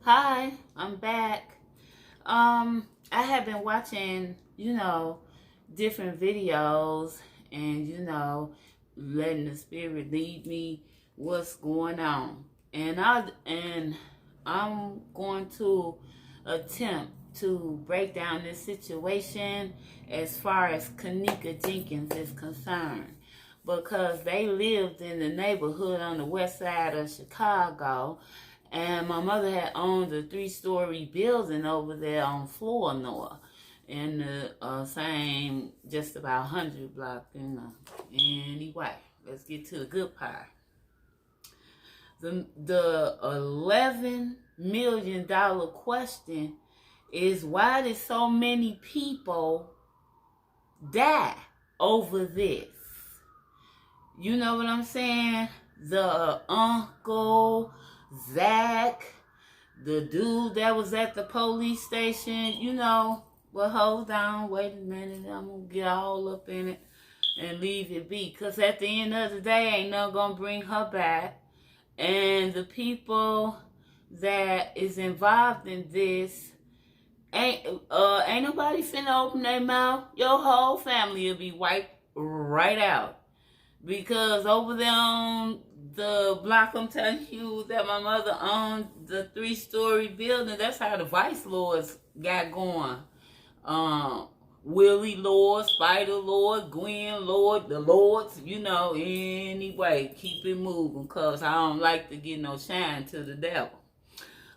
Hi, I'm back. I have been watching, different videos and, letting the spirit lead me what's going on. I'm going to attempt to break down this situation as far as Kenneka Jenkins is concerned. Because they lived in the neighborhood on the west side of Chicago, and my mother had owned a three-story building over there on Flournoy in the same, just about 100 block, Anyway, let's get to the good part. The $11 million question is, why did so many people die over this? You know what I'm saying? The uncle, Zach, the dude that was at the police station, well, hold on, wait a minute, I'm going to get all up in it and leave it be. Because at the end of the day, ain't nothing going to bring her back. And the people that is involved in this, ain't nobody finna open their mouth. Your whole family will be wiped right out. Because over there on the block, I'm telling you that my mother owned the three-story building. That's how the Vice Lords got going. Willie Lord, Spider Lord, Gwen Lord, the Lords, anyway, keep it moving, because I don't like to get no shine to the devil.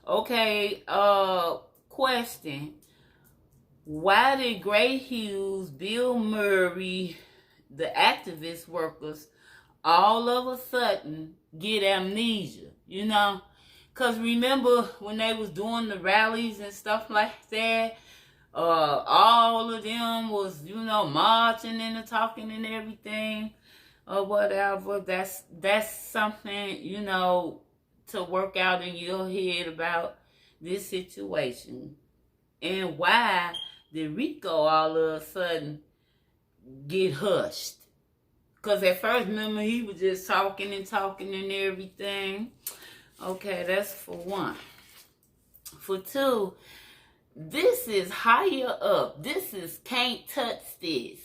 Okay, question. Why did Gray Hughes, Bill Murray, the activist workers, all of a sudden get amnesia, Because remember when they was doing the rallies and stuff like that, all of them was, marching and talking and everything or whatever. That's something, to work out in your head about this situation. And why did Rico all of a sudden get hushed? Because at first, remember, he was just talking and everything. Okay, that's for one. For two, this is higher up. This is Can't Touch This.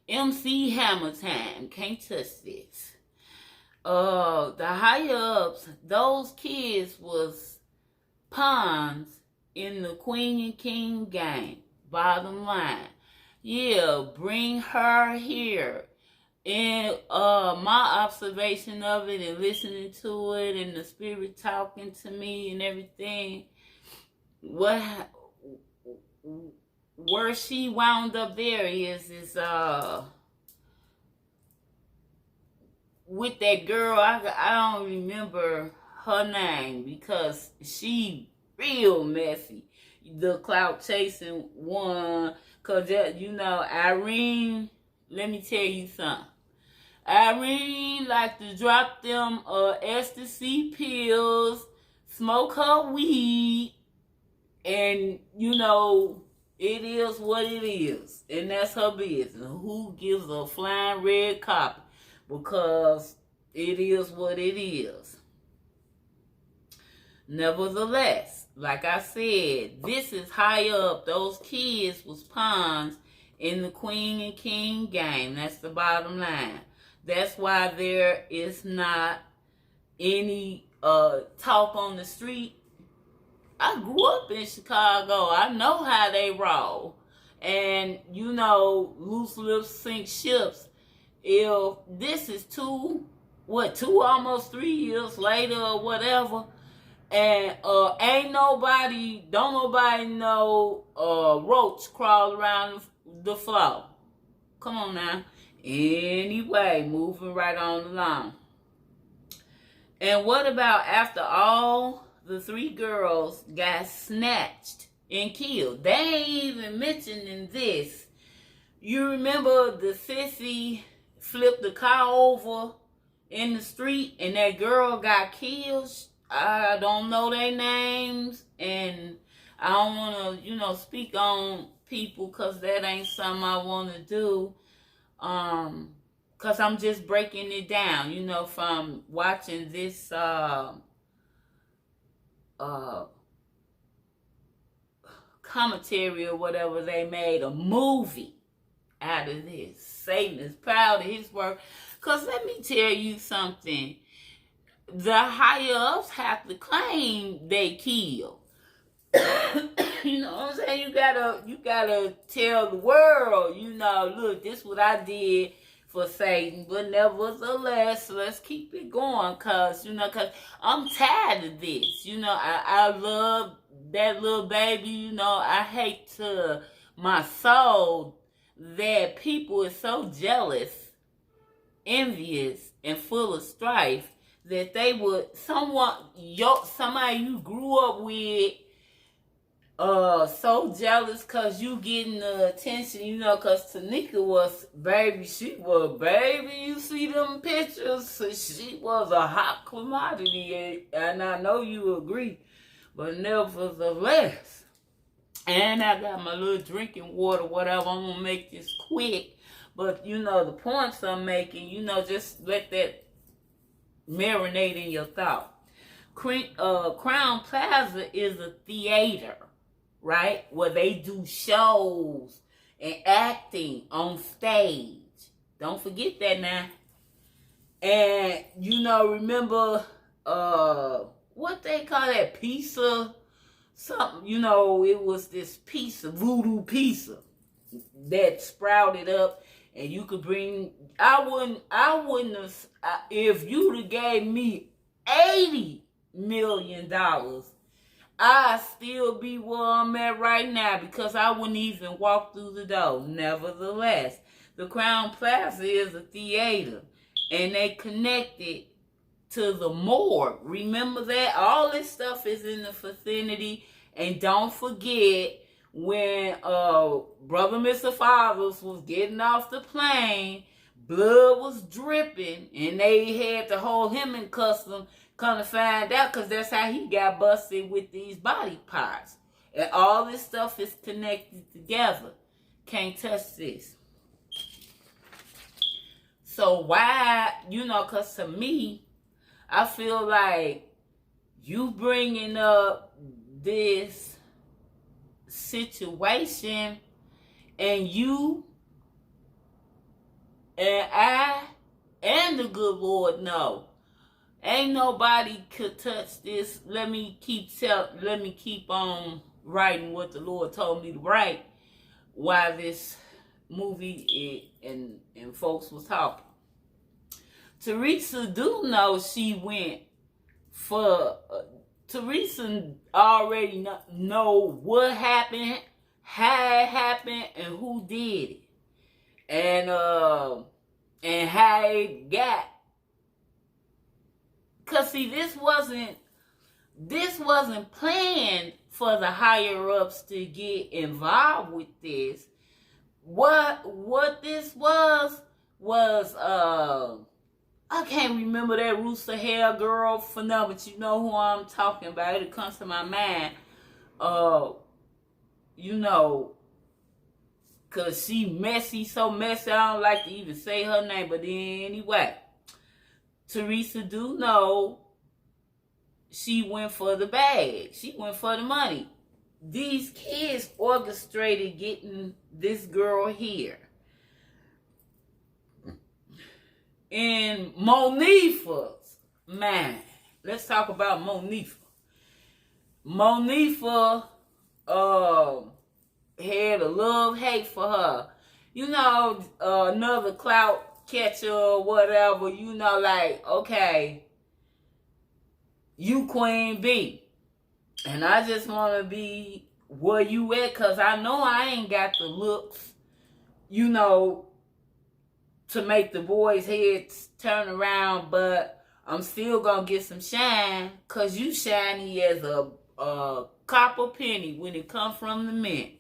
MC Hammer time. Can't touch this. The higher ups, those kids was pawns in the Queen and King game. Bottom line. Yeah, bring her here. And my observation of it and listening to it and the spirit talking to me and everything, where she wound up there is with that girl. I don't remember her name because she real messy. The clout chasing one, cause Irene. Let me tell you something. Irene like to drop them ecstasy pills, smoke her weed, and it is what it is, and that's her business. Who gives a flying red carpet? Because it is what it is. Nevertheless, like I said, this is high up. Those kids was pawns in the Queen and King game. That's the bottom line. That's why there is not any talk on the street. I grew up in Chicago. I know how they roll. And, loose lips sink ships. If this is two, almost 3 years later or whatever, and don't nobody know roach crawl around the floor. Come on now. Anyway, moving right on along. And what about after all the 3 girls got snatched and killed? They ain't even mentioning this. You remember the sissy flipped the car over in the street and that girl got killed? I don't know their names, and I don't want to, speak on people because that ain't something I want to do. Because I'm just breaking it down, from watching this commentary or whatever, they made a movie out of this. Satan is proud of his work. Because let me tell you something. The higher ups have to claim they killed. You know what I'm saying? You gotta tell the world, look, this is what I did for Satan. But nevertheless, let's keep it going, cause I'm tired of this. I love that little baby. I hate to my soul that people are so jealous, envious, and full of strife that they would somebody you grew up with so jealous because you getting the attention, because Tanika was baby. She was baby. You see them pictures? She was a hot commodity, and I know you agree. But nevertheless, and I got my little drinking water, whatever. I'm gonna make this quick, but the points I'm making, just let that marinate in your thought. Crown Plaza is a theater, right? Where they do shows and acting on stage. Don't forget that now. And remember what they call that pizza? Something, it was this pizza, voodoo pizza that sprouted up, and you could bring. I wouldn't have. If you'd have gave me $80 million, I'd still be where I'm at right now because I wouldn't even walk through the door. Nevertheless, the Crown Plaza is a theater, and they connected to the morgue. Remember that? All this stuff is in the vicinity. And don't forget when Brother Mr. Fathers was getting off the plane, blood was dripping, and they had to hold him in custody. Come to find out, because that's how he got busted with these body parts. And all this stuff is connected together. Can't touch this. So why, because to me, I feel like you bringing up this situation, and you and I and the good Lord know, ain't nobody could touch this. Let me keep on writing what the Lord told me to write while this movie and folks was talking. Teresa do know she went for. Teresa already know what happened, how it happened, and who did it, and how it got. Cause see, this wasn't planned for the higher ups to get involved with this. What this was I can't remember that rooster hair girl for now, but you know who I'm talking about. It comes to my mind. Cause she messy, so messy, I don't like to even say her name. But anyway, Teresa do know she went for the bag. She went for the money. These kids orchestrated getting this girl here. In Monifa's mind, let's talk about Monifa. Monifa had a love-hate for her. Another clout catcher or whatever, like, okay, you Queen B. And I just want to be where you at, because I know I ain't got the looks, to make the boys' heads turn around, but I'm still gonna get some shine, cause you shiny as a copper penny when it comes from the mint.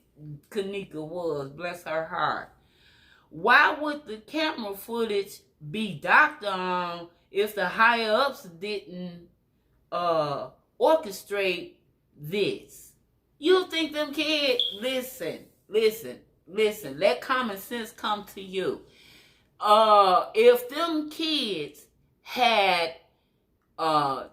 Kenneka was, bless her heart. Why would the camera footage be doctored on if the higher ups didn't orchestrate this? You think them kids, listen, let common sense come to you. If them kids had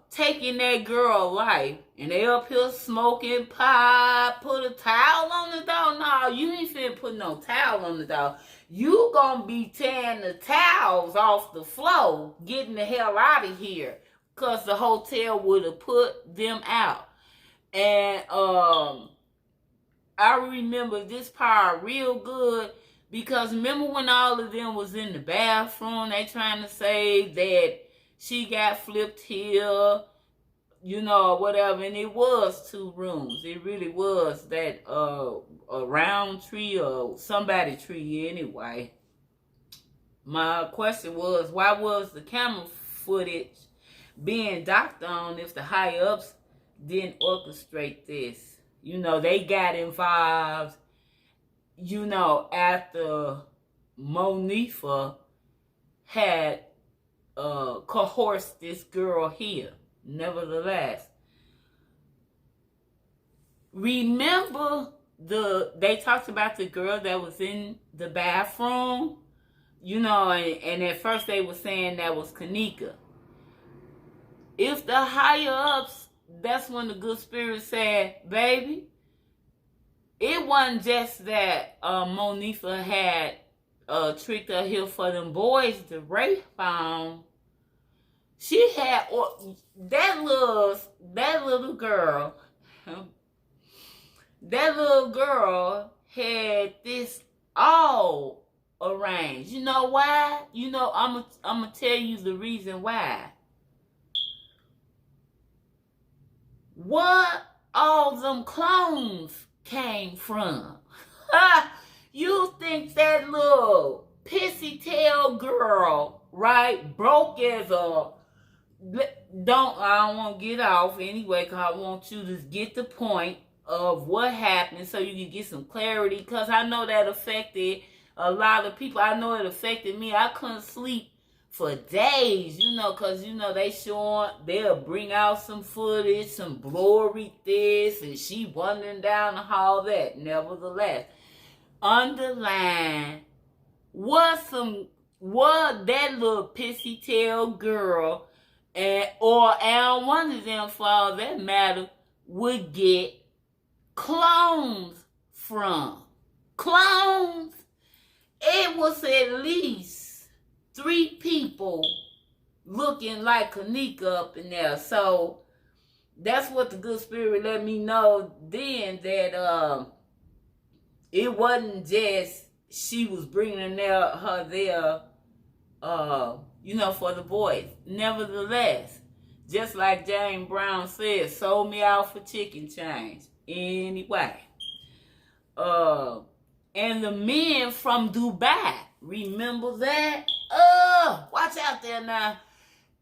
taking that girl life, and they up here smoking pot, put a towel on the door. No, you ain't finna put no towel on the door. You gonna be tearing the towels off the floor, getting the hell out of here, cause the hotel would have put them out. And I remember this part real good, because remember when all of them was in the bathroom, they trying to say that she got flipped here, you know, whatever, and it was 2 rooms. It really was that a round tree or somebody tree anyway. My question was, why was the camera footage being docked on if the higher ups didn't orchestrate this? You know, they got involved, you know, after Monifa had coerced this girl here. Nevertheless, remember they talked about the girl that was in the bathroom, you know, and at first they were saying that was Kenneka. If the higher ups, that's when the good spirit said, baby, it wasn't just that Monifa had tricked her here for them boys to rape on. She had that little girl. That little girl had this all arranged. You know why? You know, I'm gonna tell you the reason why. What all them clones came from? You think that little pissy tail girl, right, broke as a... I don't want to get off anyway, because I want you to get the point of what happened so you can get some clarity, because I know that affected a lot of people. I know it affected me. I couldn't sleep for days, you know, because, you know, they'll bring out some footage, some blurry this, and she wandering down the hall that. Nevertheless, underline what that little pissy tail girl or one of them, for all that matter, would get clones from. Clones. It was at least 3 people looking like Kenneka up in there. So that's what the good spirit let me know then, that it wasn't just she was bringing her there, you know, for the boys. Nevertheless, just like James Brown said, sold me out for chicken change. Anyway, and the men from Dubai, remember that? Watch out there now.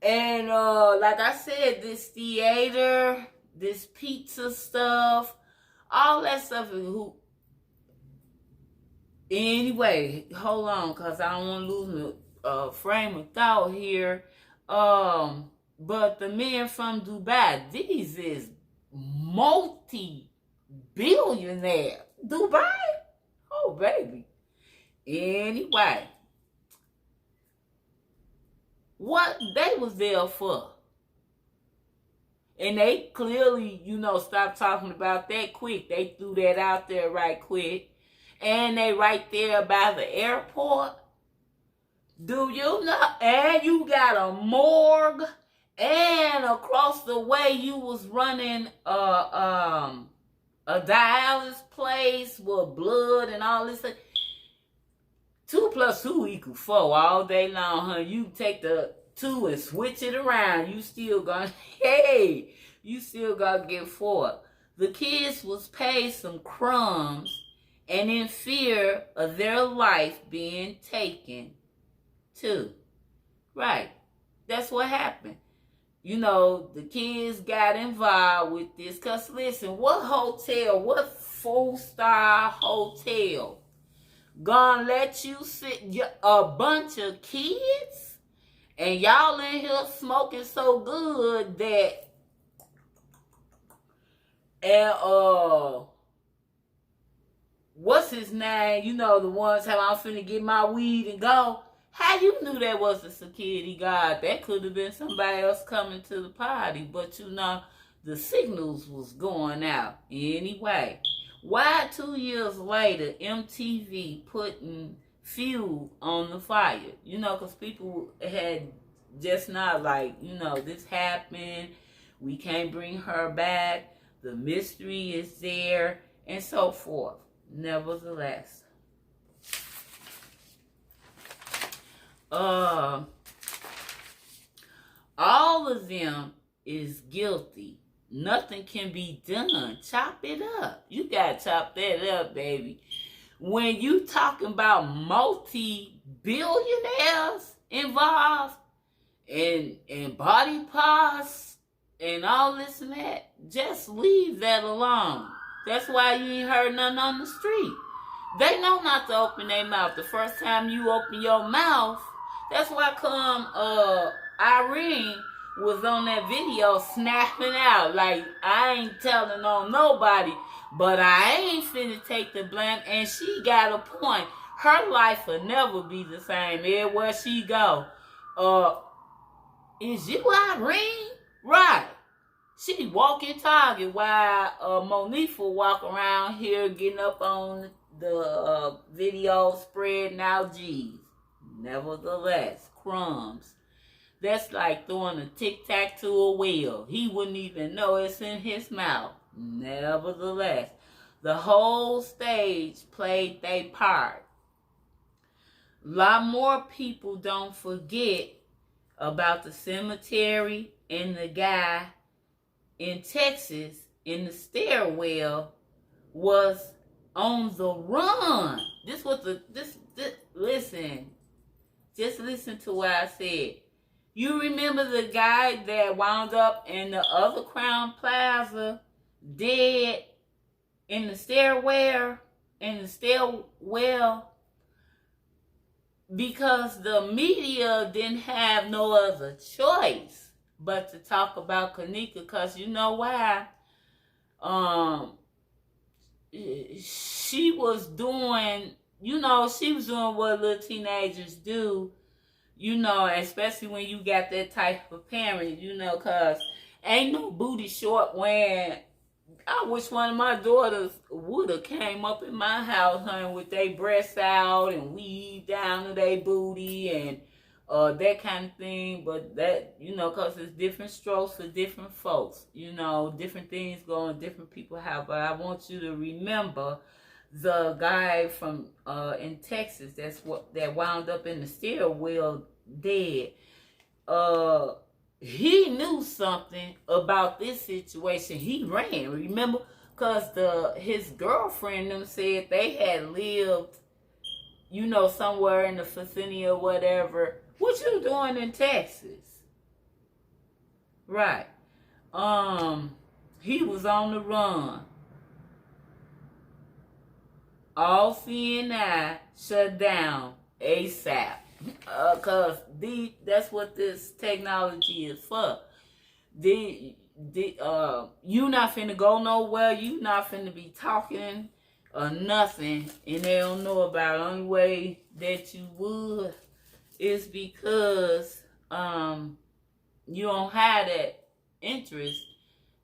And like I said, this theater, this pizza stuff, all that stuff. Anyway, hold on, because I don't want to lose my frame of thought here. But the men from Dubai, these is multi-billionaire. Dubai? Oh, baby. Anyway, what they was there for? And they clearly, you know, stopped talking about that quick. They threw that out there right quick. And they right there by the airport. Do you know? And you got a morgue. And across the way you was running a dialysis place with blood and all this. 2 + 2 = 4 all day long, huh? You take the 2 and switch it around. You still gonna, you still gonna get 4. The kids was paid some crumbs and in fear of their life being taken too. Right. That's what happened. You know, the kids got involved with this. Because listen, what 4-star hotel gonna let you sit a bunch of kids and y'all in here smoking so good that what's his name? You know, the ones how I'm finna get my weed and go. How you knew that was a security guard? That could have been somebody else coming to the party. But you know, the signals was going out. Anyway, why 2 years later, MTV putting fuel on the fire? You know, because people had just not like, you know, this happened. We can't bring her back. The mystery is there, and so forth. Nevertheless, all of them is guilty. Nothing can be done. Chop it up. You gotta chop that up, baby. When you talking about multi-billionaires involved and body parts and all this and that, just leave that alone. That's why you ain't heard nothing on the street. They know not to open their mouth. The first time you open your mouth, that's why come Irene was on that video snapping out like, I ain't telling on nobody, but I ain't finna take the blame. And she got a point. Her life will never be the same everywhere she go. Is you Irene? Right. She walking Target while Monifa walk around here getting up on the video spreading out G's. Nevertheless, crumbs. That's like throwing a tic-tac to a whale. He wouldn't even know it's in his mouth. Nevertheless, the whole stage played their part. A lot more people don't forget about the cemetery and the guy in Texas in the stairwell was on the run. Listen. Just listen to what I said. You remember the guy that wound up in the other Crown Plaza dead in the stairwell, because the media didn't have no other choice but to talk about kenneka, because you know why? She was doing what little teenagers do, you know, especially when you got that type of parent, you know, because ain't no booty short when I wish one of my daughters would have came up in my house, honey, with their breasts out and weave down to their booty and that kind of thing. But that, you know, because it's different strokes for different folks, you know, different things go on different people's house. But I want you to remember the guy from in Texas that wound up in the stairwell dead. He knew something about this situation. He ran, remember? Because his girlfriend them said they had lived, you know, somewhere in the vicinity or whatever. What you doing in Texas? Right. He was on the run. All CNI shut down ASAP. Because that's what this technology is for. You not finna go nowhere. You not finna be talking or nothing. And they don't know about it. Only way that you would is because you don't have that interest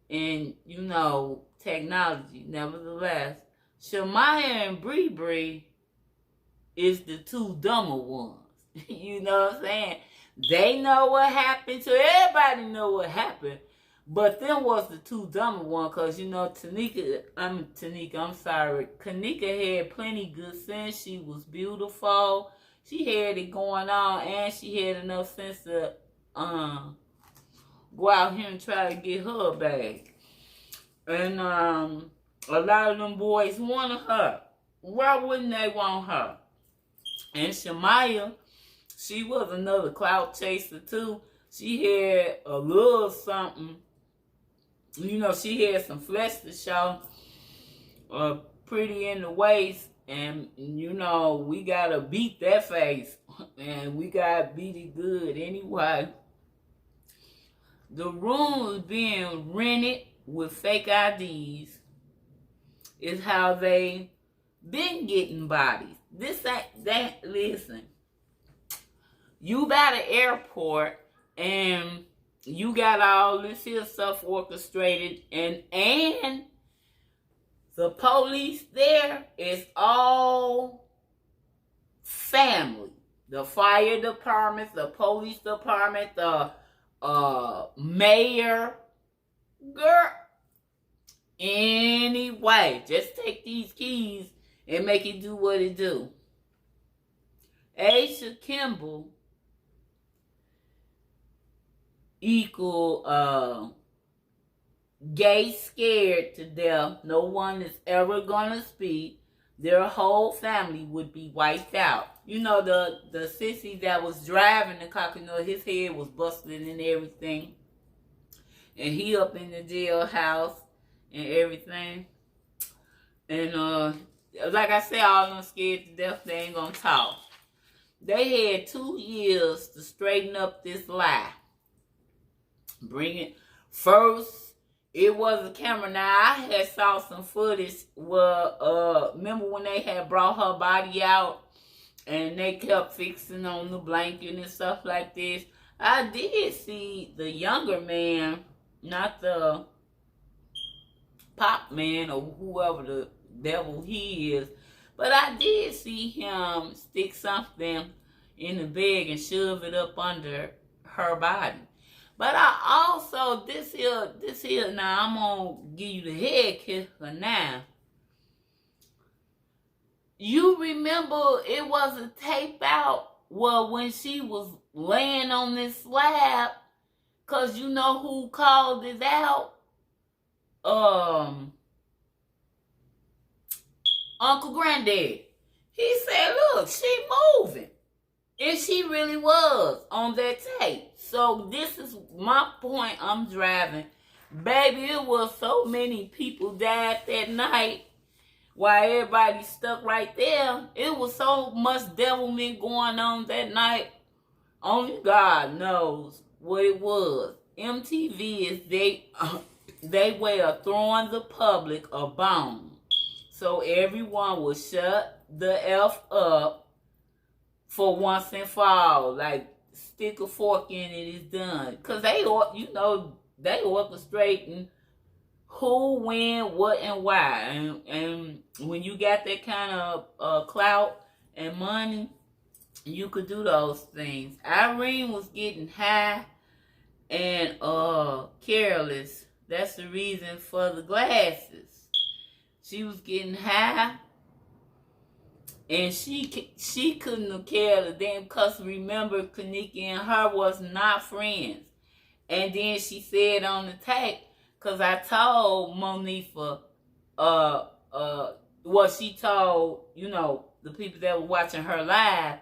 in, you know, technology. Nevertheless, Shamaya and Bree is the two dumber ones. You know what I'm saying? They know what happened to everybody. Know what happened, but them was the two dumber ones. Cause you know kenneka had plenty good sense. She was beautiful. She had it going on, and she had enough sense to go out here and try to get her back. And a lot of them boys wanted her. Why wouldn't they want her? And Shamaya, she was another clout chaser too. She had a little something. You know, she had some flesh to show. Pretty in the waist. And, you know, we got to beat that face. And we got to beat it good. Anyway, the room was being rented with fake IDs. Is how they been getting bodies. This ain't that. Listen, You by the airport and you got all this here stuff orchestrated, and the police there is all family. The fire department, the police department, the mayor. Girl, anyway, just take these keys and make it do what it do. Aisha Kimball equal gay scared to death. No one is ever gonna speak. Their whole family would be wiped out. You know, the sissy that was driving the car, you know, his head was busted and everything. And he up in the jailhouse and everything. And like I said, all them scared to death, they ain't gonna talk. They had 2 years to straighten up this lie. Bring it. First, it was a camera. Now, I had saw some footage where, remember when they had brought her body out and they kept fixing on the blanket and stuff like this? I did see the younger man, not the pop man or whoever the devil he is, but I did see him stick something in the bag and shove it up under her body. But I also, this here, now I'm going to give you the head kicker now. You remember it was a tape out, well, when she was laying on this slab, because you know who called it out? Uncle Granddad. He said, look, she moving. And she really was on that tape. So this is my point I'm driving. Baby, it was so many people died that night while everybody stuck right there. It was so much devilment going on that night. Only God knows what it was. MTV is they were throwing the public a bone. So everyone will shut the F up for once and for all. Like, stick a fork in it, it's done. Because they orchestrating who, when, what, and why. And when you got that kind of clout and money, you could do those things. Irene was getting high and careless. That's the reason for the glasses. She was getting high, and she couldn't have cared a damn, because remember, kenneka and her was not friends. And then she said on the tape, because I told Monifa, she told, you know, the people that were watching her live,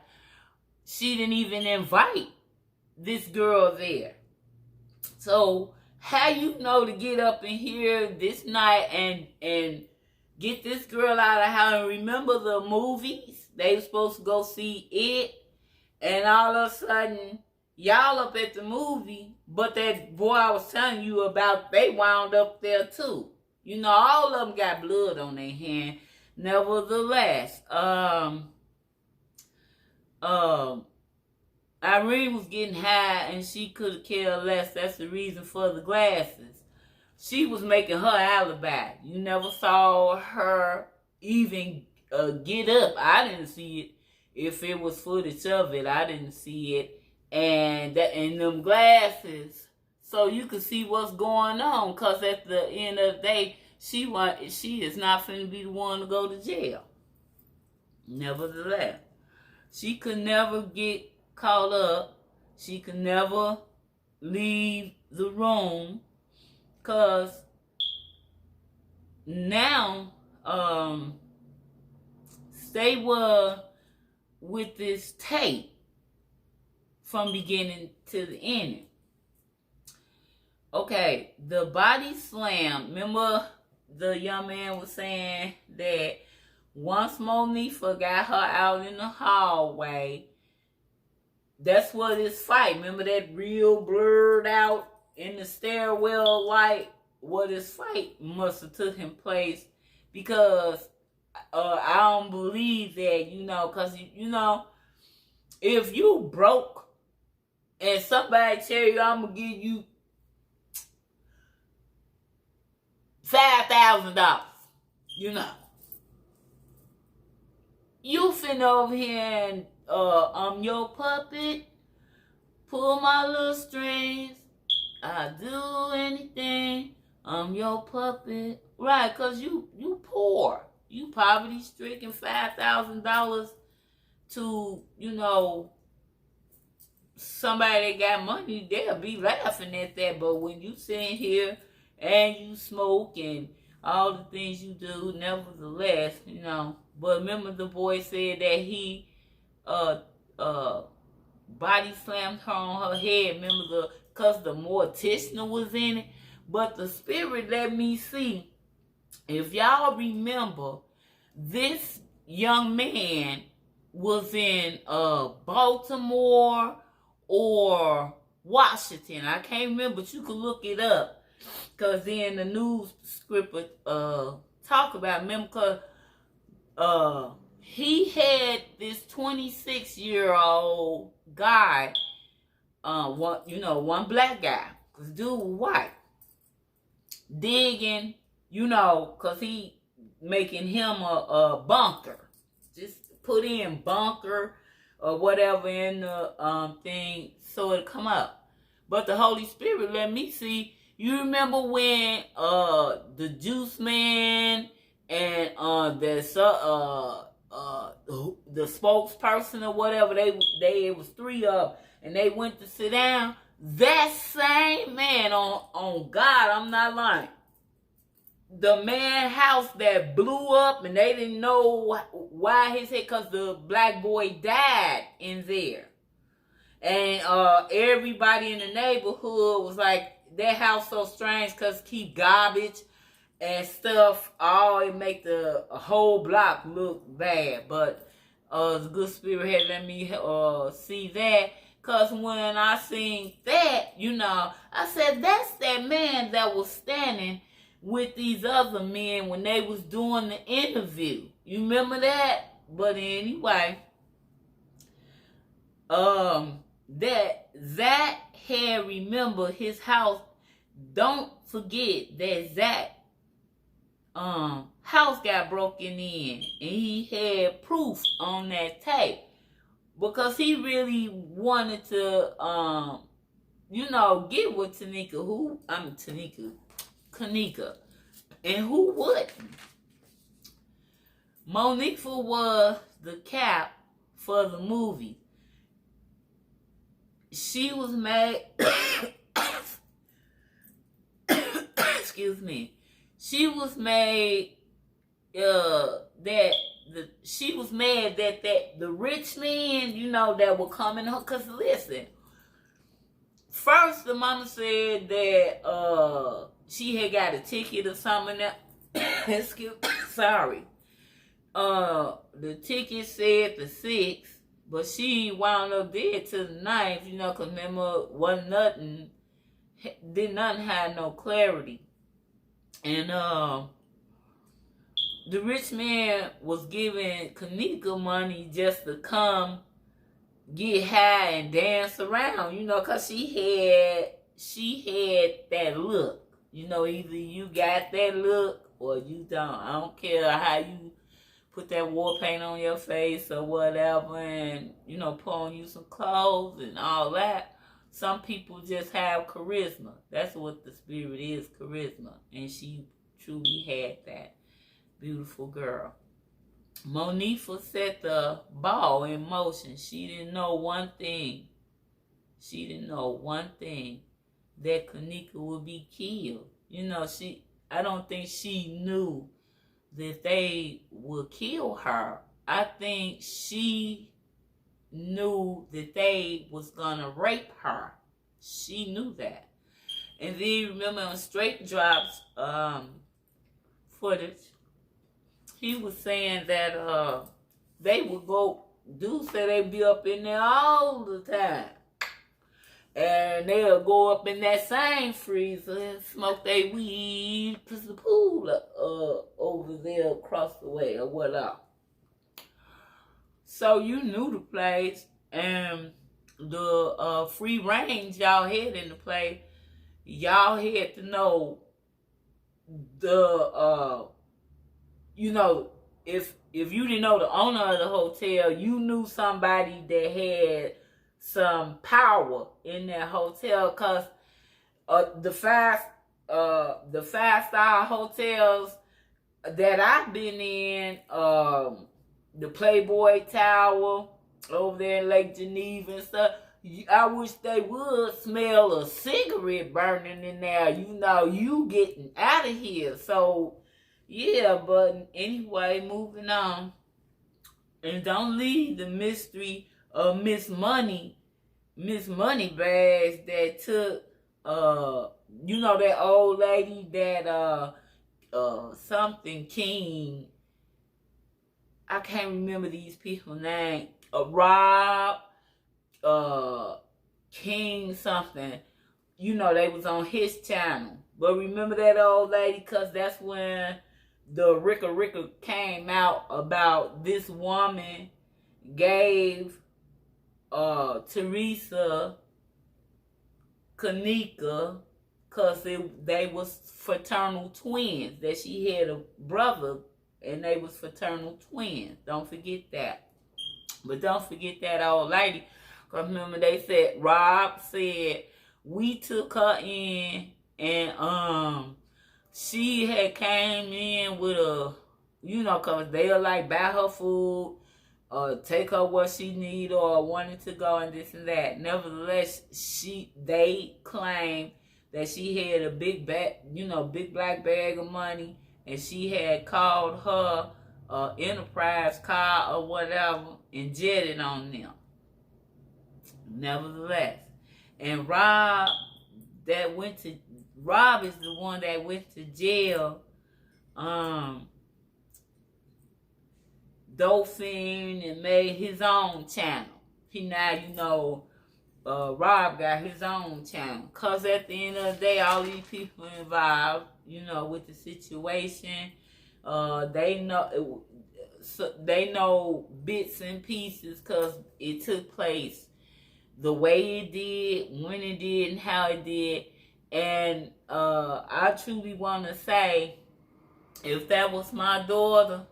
she didn't even invite this girl there. So how you know to get up in here this night and get this girl out of the house? And remember the movies? They were supposed to go see it, and all of a sudden, y'all up at the movie, but that boy I was telling you about, they wound up there too. You know, all of them got blood on their hand. Nevertheless, Irene was getting high and she could have cared less. That's the reason for the glasses. She was making her alibi. You never saw her even get up. I didn't see it. If it was footage of it, I didn't see it. And them glasses, so you could see what's going on. Because at the end of the day, she is not finna be the one to go to jail. Nevertheless, she could never get caught up. She could never leave the room, because now they were with this tape from beginning to the end. Okay, the body slam. Remember the young man was saying that once Monifa got her out in the hallway, that's what this fight. Remember that real blurred out in the stairwell light? What this fight must have took him place, because I don't believe that, you know, because, you know, if you broke and somebody tell you, I'm going to give you $5,000, you know. You finna over here and, I'm your puppet, pull my little strings, I'll do anything, I'm your puppet. Right, because you poor. You poverty-stricken, $5,000 to, you know, somebody that got money, they'll be laughing at that. But when you sit here and you smoke and all the things you do, nevertheless, you know. But remember the boy said that he body slammed her on her head. Remember because the mortician was in it. But the spirit let me see. If y'all remember, this young man was in Baltimore or Washington. I can't remember, but you can look it up. Because then the news script talk about him. Remember, because he had this 26-year-old guy, one black guy. Because dude was white. Digging, you know, because he making him a bunker. Just put in bunker or whatever in the thing so it'll come up. But the Holy Spirit let me see. You remember when the Juice Man and the spokesperson or whatever, they it was three of them, and they went to sit down. That same man on God, I'm not lying. The man house that blew up and they didn't know why his head, because the black boy died in there. And everybody in the neighborhood was like, that house so strange because keep garbage and stuff. It make the whole block look bad. But the good spirit had let me see that. Because when I seen that, you know, I said, that's that man that was standing with these other men when they was doing the interview. You remember that? But anyway, Zach had remember his house. Don't forget that Zach house got broken in, and he had proof on that tape. Because he really wanted to, get with Kenneka. And who wouldn't? Monifa was the cap for the movie. She was made, excuse me. She was made she was mad that the rich men, that were coming home. Because listen, first the mama said that she had got a ticket or something. Sorry. The ticket said the 6th, but she wound up dead to the 9th, because remember, did nothing have no clarity. And the rich man was giving Kenneka money just to come get high and dance around, because she had that look. Either you got that look or you don't. I don't care how you put that war paint on your face or whatever and, put on you some clothes and all that. Some people just have charisma. That's what the spirit is, charisma. And she truly had that. Beautiful girl. Monifa set the ball in motion. She didn't know one thing. That Kenneka would be killed. I don't think she knew that they would kill her. I think she knew that they was gonna rape her. She knew that. And then remember on Straight Drops footage, he was saying that they would go, dudes said they'd be up in there all the time. And they'll go up in that same freezer and smoke their weed, put the pool over there across the way or whatever. So you knew the place. And the free range y'all had in the play, y'all had to know the you know, if you didn't know the owner of the hotel, you knew somebody that had some power in that hotel, because the 5-star hotels that I've been in, the Playboy Tower over there in Lake Geneva and stuff, I wish they would smell a cigarette burning in there. You know, you getting out of here. So, yeah, but anyway, moving on. And don't leave the mystery of Miss Moneybags that took, you know, that old lady that, something King. I can't remember these people's name. Rob, King something. You know, they was on his channel. But remember that old lady? Because that's when the Ricka came out about this woman gave Teresa Kenneka, because they was fraternal twins, that she had a brother and they was fraternal twins. Don't forget that. But don't forget that old lady, because remember they said, Rob said, we took her in and she had came in with a, you know, because they'll like buy her food, take her what she need or wanted to go and this and that. Nevertheless, they claimed that she had a big bag, you know, big black bag of money, and she had called her Enterprise car or whatever and jetted on them. Nevertheless, and Rob is the one that went to jail. Dolphin and made his own channel. He now, you know, Rob got his own channel. Because at the end of the day, all these people involved, you know, with the situation, they know bits and pieces because it took place the way it did, when it did, and how it did. And I truly want to say, if that was my daughter,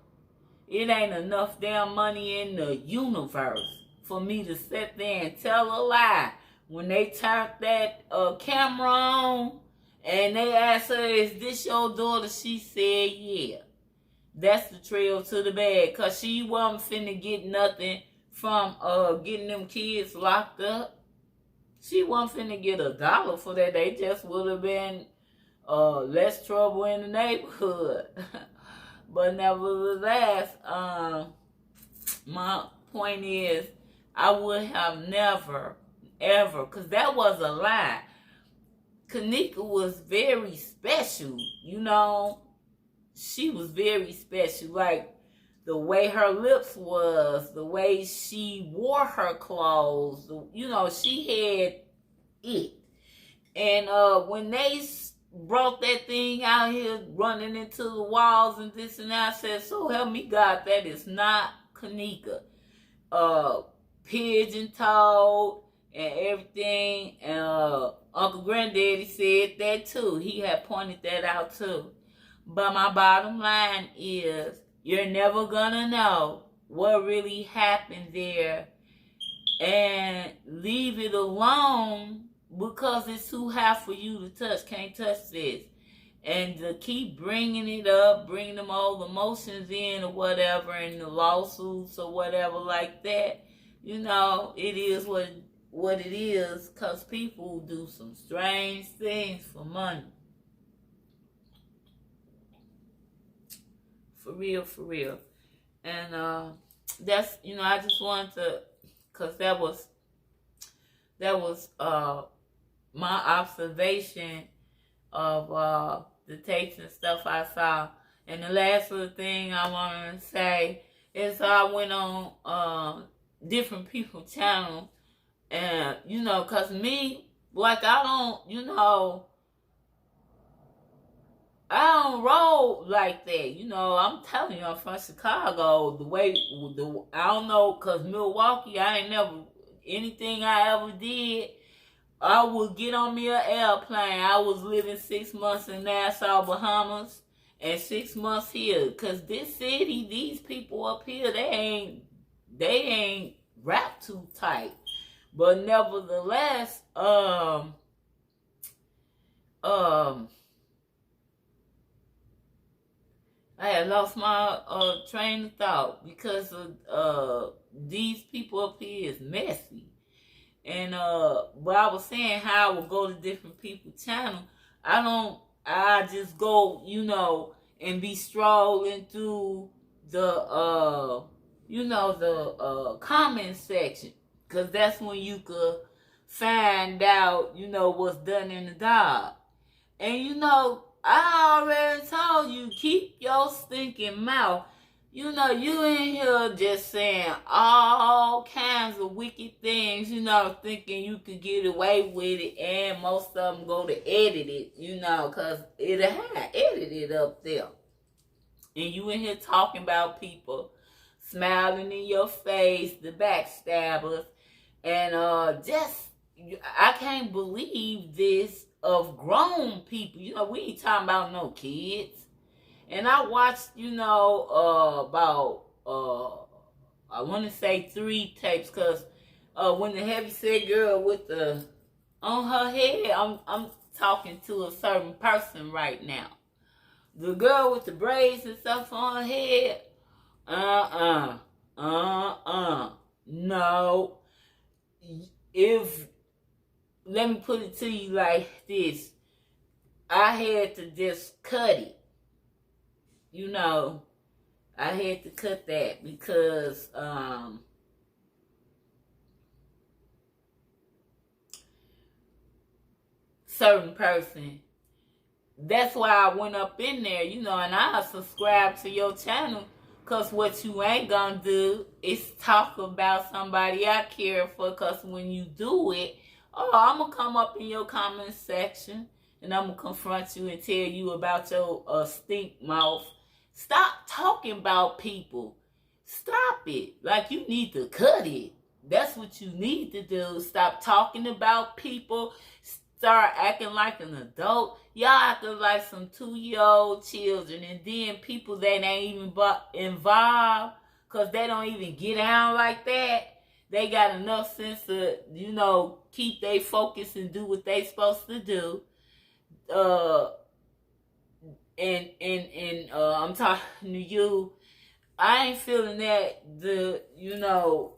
it ain't enough damn money in the universe for me to sit there and tell a lie. When they turned that camera on and they asked her, is this your daughter? She said, yeah. That's the trail to the bag, because she wasn't finna get nothing from getting them kids locked up. She wasn't finna get $1 for that. They just would have been less trouble in the neighborhood. But nevertheless, my point is, I would have never, ever, because that was a lie. Kenneka was very special, you know. She was very special. Like, the way her lips was, the way she wore her clothes, you know, she had it. And when they brought that thing out here running into the walls and this and that, I said, so help me God, that is not Kenneka. Pigeon-toed and everything. And Uncle Granddaddy said that too. He had pointed that out too. But my bottom line is, you're never gonna know what really happened there, and leave it alone because it's too hot for you to touch. Can't touch this. And to keep bringing it up, bringing them all the emotions in or whatever, and the lawsuits or whatever like that, you know, it is what it is, because people do some strange things for money. For real, for real. And that's, you know, I just wanted to, because that was my observation of the tapes and stuff I saw. And the last little thing I wanted to say is I went on different people's channels, and, you know, because me, like, I don't, you know, I don't roll like that. You know, I'm telling you, I'm from Chicago. I don't know, because Milwaukee, I ain't never, anything I ever did, I would get on me an airplane. I was living 6 months in Nassau, Bahamas, and 6 months here. Cause this city, these people up here, they ain't wrapped too tight. But nevertheless, I had lost my train of thought because of these people up here is messy. And but I was saying how I would go to different people's channel. I just go, and be strolling through the the comment section. Cause that's when you could find out, what's done in the dog. And I already told you, keep your stinking mouth. You in here just saying all kinds of wicked things, thinking you could get away with it, and most of them go to edit it, because it'll have edited up there. And you in here talking about people, smiling in your face, the backstabbers, and I can't believe this of grown people. We ain't talking about no kids. And I watched, about, I want to say 3 tapes, because when the heavyset girl with the, on her head, I'm talking to a certain person right now. The girl with the braids and stuff on her head, no. Let me put it to you like this. I had to just cut it. I had to cut that because certain person. That's why I went up in there, and I subscribe to your channel, because what you ain't gonna do is talk about somebody I care for, because when you do it, I'm gonna come up in your comment section and I'm gonna confront you and tell you about your stink mouth. Stop talking about people. Stop it. Like, you need to cut it. That's what you need to do. Stop talking about people. Start acting like an adult. Y'all acting like some 2-year-old children. And then people that ain't even involved, because they don't even get down like that. They got enough sense to, keep their focus and do what they supposed to do. I'm talking to you. I ain't feeling that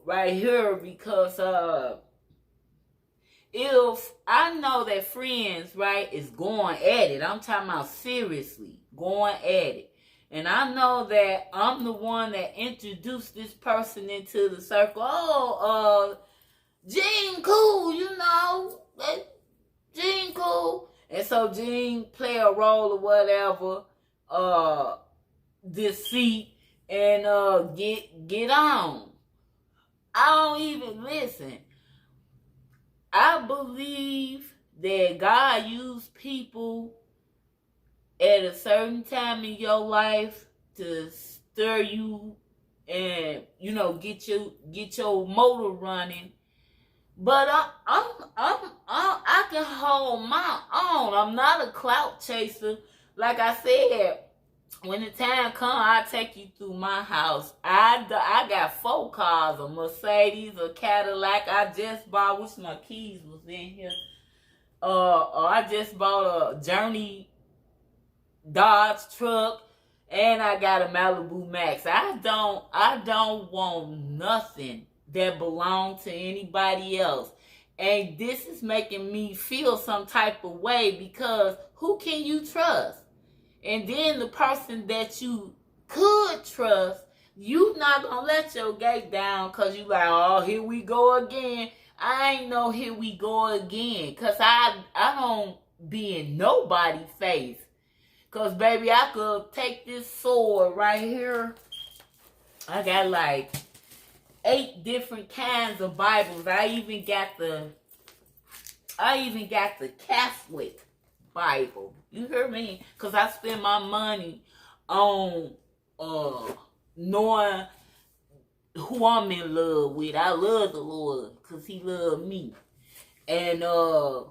right here, because if I know that friends, right, is going at it, I'm talking about seriously going at it, and I know that I'm the one that introduced this person into the circle. Jean cool, Jean cool. And so Jean play a role or whatever, deceit, and get on. I don't even listen. I believe that God used people at a certain time in your life to stir you and get your motor running. But I can hold my own. I'm not a clout chaser. Like I said, when the time comes, I'll take you through my house. I got 4 cars, a Mercedes, a Cadillac. I just bought, wish my keys was in here. I just bought a Journey Dodge truck, and I got a Malibu Max. I don't want nothing that belong to anybody else. And this is making me feel some type of way, because who can you trust? And then the person that you could trust, you not gonna let your gate down, because you like, oh, here we go again. I ain't no here we go again, because I don't be in nobody's face. Because, baby, I could take this sword right here. I got like 8 different kinds of Bibles. I even got the Catholic Bible. You hear me? Because I spend my money on knowing who I'm in love with. I love the Lord because he loved me. And I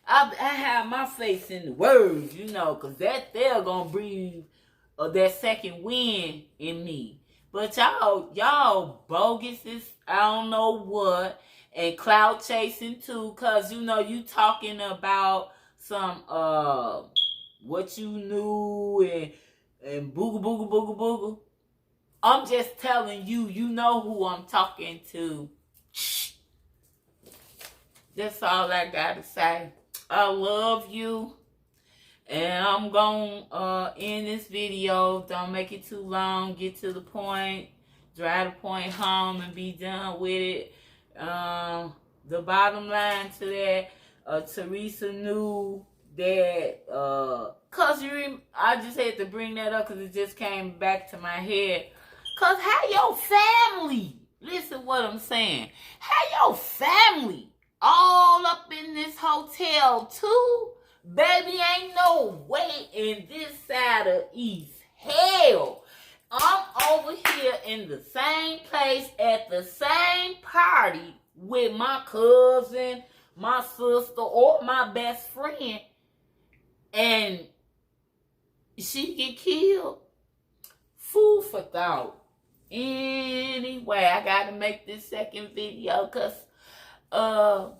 have my faith in the words, you know, because they're going to breathe that second wind in me. But y'all bogus is I don't know what, and cloud chasing too, because, you know, you talking about some, what you knew and booga booga booga booga. I'm just telling you, you know who I'm talking to. That's all I gotta say. I love you. And I'm gonna end this video. Don't make it too long. Get to the point. Drive the point home and be done with it. The bottom line to that, Teresa knew that, I just had to bring that up because it just came back to my head. Because how your family, listen what I'm saying, how your family all up in this hotel too? Baby, ain't no way in this side of East hell. I'm over here in the same place at the same party with my cousin, my sister, or my best friend, and she get killed. Food for thought. Anyway, I gotta make this second video because nah.